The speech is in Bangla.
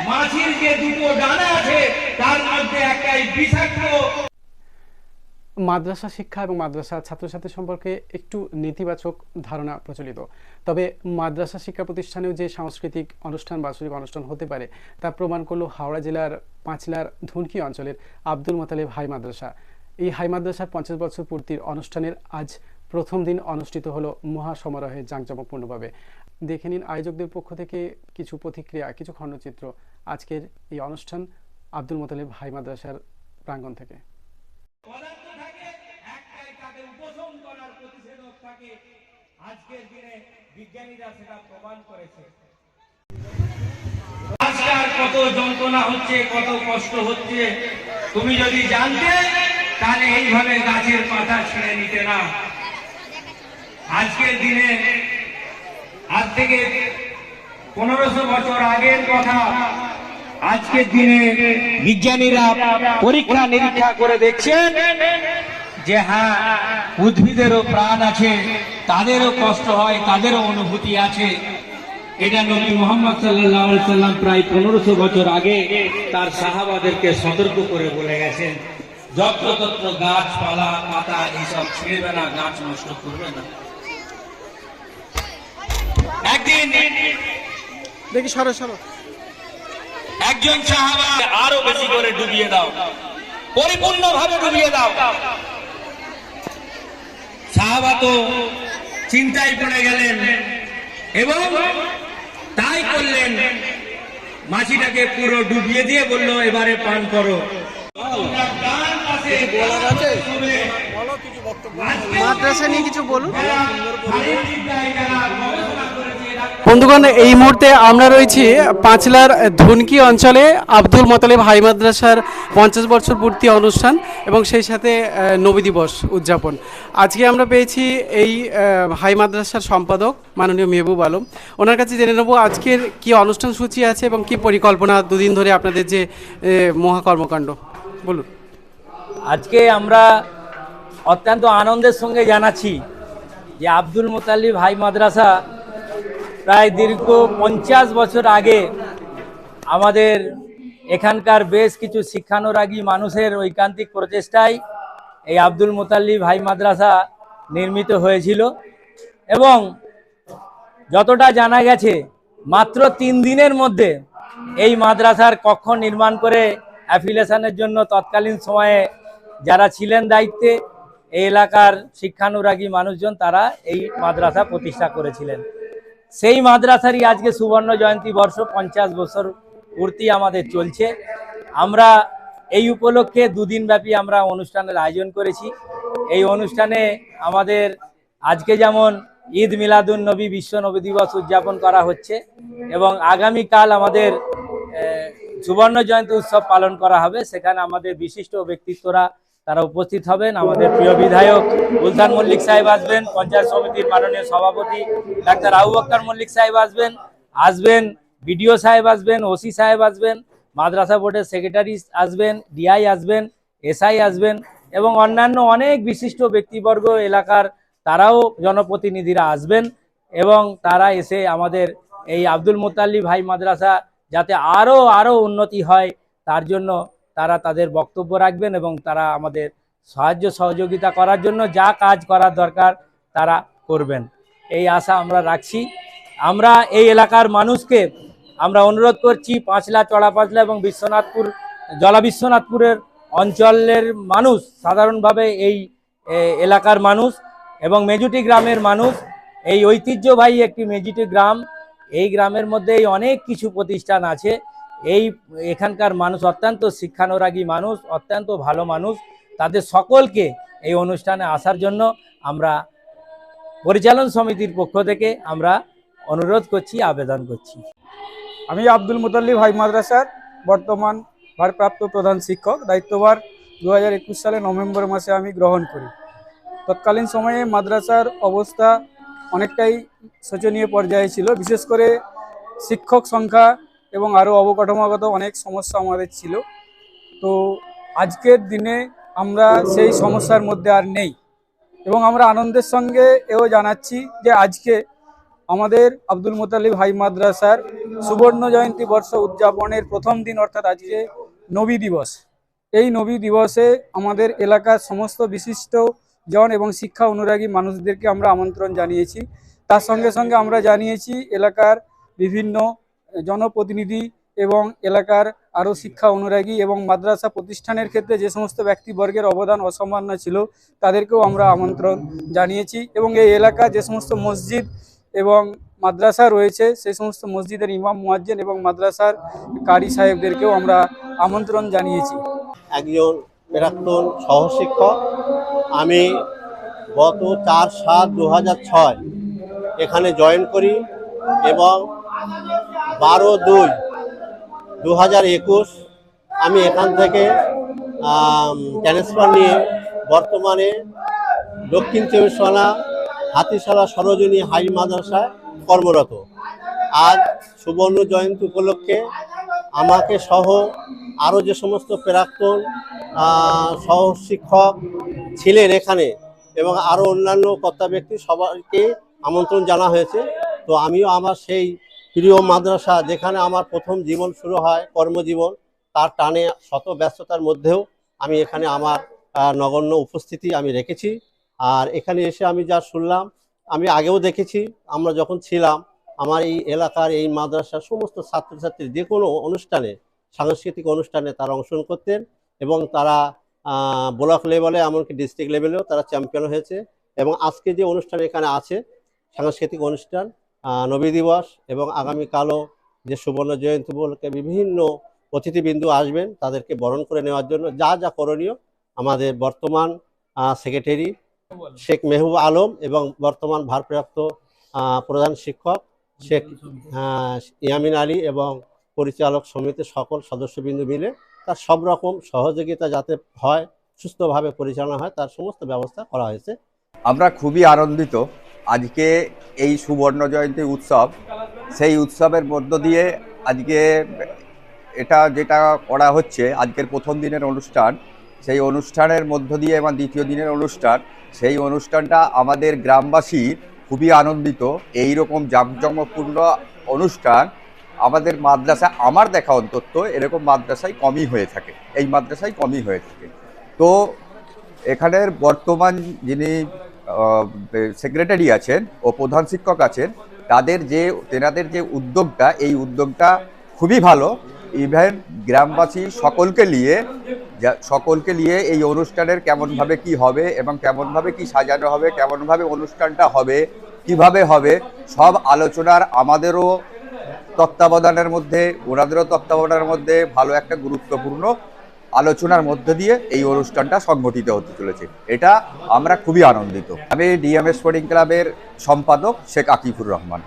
মাছির যে দুটো ডানা আছে তার মধ্যে একটাই বিষাক্ত। মাদ্রাসা শিক্ষা এবং মাদ্রাসা ছাত্রছাত্রী সম্পর্কে একটু নেতিবাচক ধারণা প্রচলিত। তবে মাদ্রাসা শিক্ষা প্রতিষ্ঠানেও যে সাংস্কৃতিক অনুষ্ঠান বাৎসরিক অনুষ্ঠান হতে পারে তা প্রমাণ করলো হাওড়া জেলার পাঁচলার ধুনকি অঞ্চলের আব্দুল মোতালেব হাই মাদ্রাসা। এই হাই মাদ্রাসার 50 বছর পূর্তির অনুষ্ঠানের আজ প্রথম দিন অনুষ্ঠিত হলো মহাসমারোহে জাঁকজমকপূর্ণভাবে। দেখে নিন আয়োজকদের পক্ষ থেকে কিছু প্রতিক্রিয়া, কিছু খণ্ডচিত্র আজকের এই অনুষ্ঠান আব্দুল মোতালেব হাই মাদ্রাসার প্রাঙ্গণ থেকে। আজকের দিনে বিজ্ঞানীরা সেটা প্রমাণ করেছে। আজকাল কত যন্ত্রণা হচ্ছে, কত কষ্ট হচ্ছে, তুমি যদি জানতে তাহলে এইভাবে গাছের পাতা ছেড়ে নিতে না। আজকের দিনে আজ থেকে 1500 বছর আগের কথা, আজকের দিনে বিজ্ঞানীরা পরীক্ষা নিরীক্ষা করে দেখছেন যে হ্যাঁ, উদ্ভিদেরও প্রাণ আছে, তাদেরও কষ্ট হয়, তাদেরও অনুভূতি আছে। এটা নবী মুহাম্মদ সাল্লাল্লাহু আলাইহি সাল্লাম প্রায় 1500 বছর আগে তার সাহাবাদেরকে সতর্ক করে বলে গেছেন, যত্রতত্র গাছপালা পাতা এইসব ছিঁড়বে না, গাছ নষ্ট করবে না। একদিন দেখি সরো একজন সাহাবা আরো বেশি করে ডুবিয়ে দাও, পরিপূর্ণভাবে ডুবিয়ে দাও। সাহাবা তো চিন্তায় পড়ে গেলেন এবং তাই করলেন, মাছিটাকে পুরো ডুবিয়ে দিয়ে বলল এবারে পান করো। মাদ্রাসা নিয়ে কিছু বলুন। বন্ধুগণ, এই মুহূর্তে আমরা রয়েছি পাঁচলার ধুনকি অঞ্চলে আব্দুল মোতালেব হাই মাদ্রাসার 50 বছর পূর্তি অনুষ্ঠান এবং সেই সাথে নবী দিবস উদযাপন। আজকে আমরা পেয়েছি এই হাই মাদ্রাসার সম্পাদক মাননীয় মেহবুব আলম। ওনার কাছে জেনে নেব আজকের কি অনুষ্ঠান সূচি আছে এবং কি পরিকল্পনা দুদিন ধরে আপনাদের যে মহাকর্মকাণ্ড, বলুন। আজকে আমরা অত্যন্ত আনন্দের সঙ্গে জানাচ্ছি যে আব্দুল মোতালিব হাই মাদ্রাসা প্রায় দীর্ঘ 50 বছর আগে আমাদের এখানকার বেশ কিছু শিক্ষানুরাগী মানুষের ঐকান্তিক প্রচেষ্টায় এই আব্দুল মোতালিব হাই মাদ্রাসা নির্মিত হয়েছিল এবং যতটা জানা গেছে মাত্র 3 দিনের মধ্যে এই মাদ্রাসার কক্ষ নির্মাণ করে অ্যাফিলিয়েশনের জন্য তৎকালীন সময়ে যারা ছিলেন দায়িত্বে এই এলাকার শিক্ষানুরাগী মানুষজন তারা এই মাদ্রাসা প্রতিষ্ঠা করেছিলেন। সেই মাদ্রাসারই আজকে সুবর্ণ জয়ন্তী বর্ষ 50 বছর পূর্তি আমাদের চলছে। আমরা এই উপলক্ষে 2 দিন ব্যাপী আমরা অনুষ্ঠানের আয়োজন করেছি। এই অনুষ্ঠানে আমাদের আজকে যেমন ঈদ মিলাদুন নবী বিশ্ব নবী দিবস উদযাপন করা হচ্ছে এবং আগামীকাল আমাদের সুবর্ণ জয়ন্তী উৎসব পালন করা হবে। সেখানে আমাদের বিশিষ্ট ব্যক্তিত্বরা তারা উপস্থিত হবেন। আমাদের প্রিয় বিধায়ক গুলশান মল্লিক সাহেব আসবেন, পঞ্চায়েত সমিতির মাননীয় সভাপতি ডাক্তার আবু বকর মল্লিক সাহেব আসবেন, বিডিও সাহেব আসবেন, ওসি সাহেব আসবেন, মাদ্রাসা বোর্ডের সেক্রেটারি আসবেন, ডিআই আসবেন, এসআই আসবেন এবং অন্যান্য অনেক বিশিষ্ট ব্যক্তিবর্গ এলাকার তারাও জনপ্রতিনিধিরা আসবেন এবং তারা এসে আমাদের এই আব্দুল মোতালিব হাই মাদ্রাসা যাতে আরও উন্নতি হয় তার জন্য তারা তাদের বক্তব্য রাখবেন এবং তারা আমাদের সাহায্য সহযোগিতা করার জন্য যা কাজ করার দরকার তারা করবেন, এই আশা আমরা রাখছি। আমরা এই এলাকার মানুষকে আমরা অনুরোধ করছি, পাঁচলা, চড়া পাঁচলা এবং বিশ্বনাথপুর, জলা বিশ্বনাথপুরের অঞ্চলের মানুষ, সাধারণভাবে এই এলাকার মানুষ এবং মেজুটি গ্রামের মানুষ, এই ঐতিহ্যবাহী একটি মেজুটি গ্রাম, এই গ্রামের মধ্যেই অনেক কিছু প্রতিষ্ঠান আছে। এখানকার মানুষ অত্যন্ত শিক্ষানুরাগী মানুষ, অত্যন্ত ভালো মানুষ। তাদের সকলকে এই অনুষ্ঠানে আসার জন্য আমরা পরিচালন সমিতির পক্ষ থেকে আমরা অনুরোধ করছি, আবেদন করছি। আমি আব্দুল মোতালিব হাই মাদ্রাসার বর্তমান ভারপ্রাপ্ত প্রধান শিক্ষক, দায়িত্বভার 2021 সালে নভেম্বর মাসে আমি গ্রহণ করি। তৎকালীন সময়ে মাদ্রাসার অবস্থা অনেকটাই শোচনীয় পর্যায়ে ছিল, বিশেষ করে শিক্ষক সংখ্যা এবং আরও অবকাঠামোগত অনেক সমস্যা আমাদের ছিল। তো আজকের দিনে আমরা সেই সমস্যার মধ্যে আর নেই এবং আমরা আনন্দের সঙ্গে এও জানাচ্ছি যে আজকে আমাদের আব্দুল মোতালিব হাই মাদ্রাসার সুবর্ণ জয়ন্তী বর্ষ উদযাপনের প্রথম দিন অর্থাৎ আজকে নবী দিবস। এই নবী দিবসে আমাদের এলাকার সমস্ত বিশিষ্ট জন এবং শিক্ষা অনুরাগী মানুষদেরকে আমরা আমন্ত্রণ জানিয়েছি। তার সঙ্গে সঙ্গে আমরা জানিয়েছি এলাকার বিভিন্ন জনপ্রতিনিধি এবং এলাকার আরও শিক্ষা অনুরাগী এবং মাদ্রাসা প্রতিষ্ঠানের ক্ষেত্রে যে সমস্ত ব্যক্তিবর্গের অবদান অসামান্য ছিল তাদেরকেও আমরা আমন্ত্রণ জানিয়েছি। এবং এই এলাকা যে সমস্ত মসজিদ এবং মাদ্রাসা রয়েছে সেই সমস্ত মসজিদের ইমাম মুয়াজ্জিন এবং মাদ্রাসার কারি সাহেবদেরকেও আমরা আমন্ত্রণ জানিয়েছি। একজন প্রাক্তন সহশিক্ষক। আমি গত 4/7/2006 এখানে জয়েন করি এবং 12/2/2021 আমি এখান থেকে ট্রান্সফার নিয়ে বর্তমানে দক্ষিণ 24 পরগনা হাতিশালা সরোজিনী হাই মাদ্রাসায় কর্মরত। আজ সুবর্ণ জয়ন্তী উপলক্ষে আমাকে সহ আরও যে সমস্ত প্রাক্তন সহশিক্ষক ছিলেন এখানে এবং আরও অন্যান্য কর্তা ব্যক্তি সবাইকে আমন্ত্রণ জানা হয়েছে। তো আমিও আমার সেই প্রিয় মাদ্রাসা যেখানে আমার প্রথম জীবন শুরু হয় কর্মজীবন, তার টানে শত ব্যস্ততার মধ্যেও আমি এখানে আমার নগণ্য উপস্থিতি আমি রেখেছি। আর এখানে এসে আমি যা শুনলাম, আমি আগেও দেখেছি, আমরা যখন ছিলাম আমার এই এলাকার এই মাদ্রাসার সমস্ত ছাত্রছাত্রী যে কোনো অনুষ্ঠানে, সাংস্কৃতিক অনুষ্ঠানে তারা অংশগ্রহণ করতেন এবং তারা ব্লক লেভেলে এমনকি ডিস্ট্রিক্ট লেভেলেও তারা চ্যাম্পিয়ন হয়েছে। এবং আজকে যে অনুষ্ঠান এখানে আছে সাংস্কৃতিক অনুষ্ঠান, নবী দিবস এবং আগামীকালও যে সুবর্ণ জয়ন্তী উপলক্ষে বিভিন্ন অতিথিবৃন্দু আসবেন তাদেরকে বরণ করে নেওয়ার জন্য যা যা করণীয় আমাদের বর্তমান সেক্রেটারি শেখ মেহবুব আলম এবং বর্তমান ভারপ্রাপ্ত প্রধান শিক্ষক শেখ ইয়ামিন আলী এবং পরিচালক সমিতির সকল সদস্যবৃন্দ মিলে তার সব রকম সহযোগিতা যাতে হয়, সুস্থভাবে পরিচালনা হয়, তার সমস্ত ব্যবস্থা করা হয়েছে। আমরা খুবই আনন্দিত আজকে এই সুবর্ণ জয়ন্তী উৎসব, সেই উৎসবের মধ্য দিয়ে আজকে এটা যেটা করা হচ্ছে আজকের প্রথম দিনের অনুষ্ঠান, সেই অনুষ্ঠানের মধ্য দিয়ে এবং দ্বিতীয় দিনের অনুষ্ঠান, সেই অনুষ্ঠানটা আমাদের গ্রামবাসী খুবই আনন্দিত। এই রকম জাঁকজমকপূর্ণ অনুষ্ঠান আমাদের মাদ্রাসা, আমার দেখা অন্তত এরকম মাদ্রাসায় কমই হয়ে থাকে, এই মাদ্রাসায় কমই হয়ে থাকে। তো এখানের বর্তমান যিনি সেক্রেটারি আছেন ও প্রধান শিক্ষক আছেন তেনাদের যে উদ্যোগটা, এই উদ্যোগটা খুবই ভালো। ইভেন গ্রামবাসী সকলকে নিয়ে এই অনুষ্ঠানের কেমনভাবে কি হবে এবং কেমনভাবে কি সাজানো হবে, কেমনভাবে অনুষ্ঠানটা হবে, কিভাবে হবে, সব আলোচনার আমাদেরও তত্ত্বাবধানের মধ্যে, ওনাদেরও তত্ত্বাবধানের মধ্যে ভালো একটা গুরুত্বপূর্ণ আলোচনার মধ্যে দিয়ে এই অনুষ্ঠানটা সংগঠিত হতে চলেছে। এটা আমরা খুবই আনন্দিত। আমি ডিএমএস স্পোর্টিং ক্লাবের সম্পাদক শেখ আকিফুর রহমান।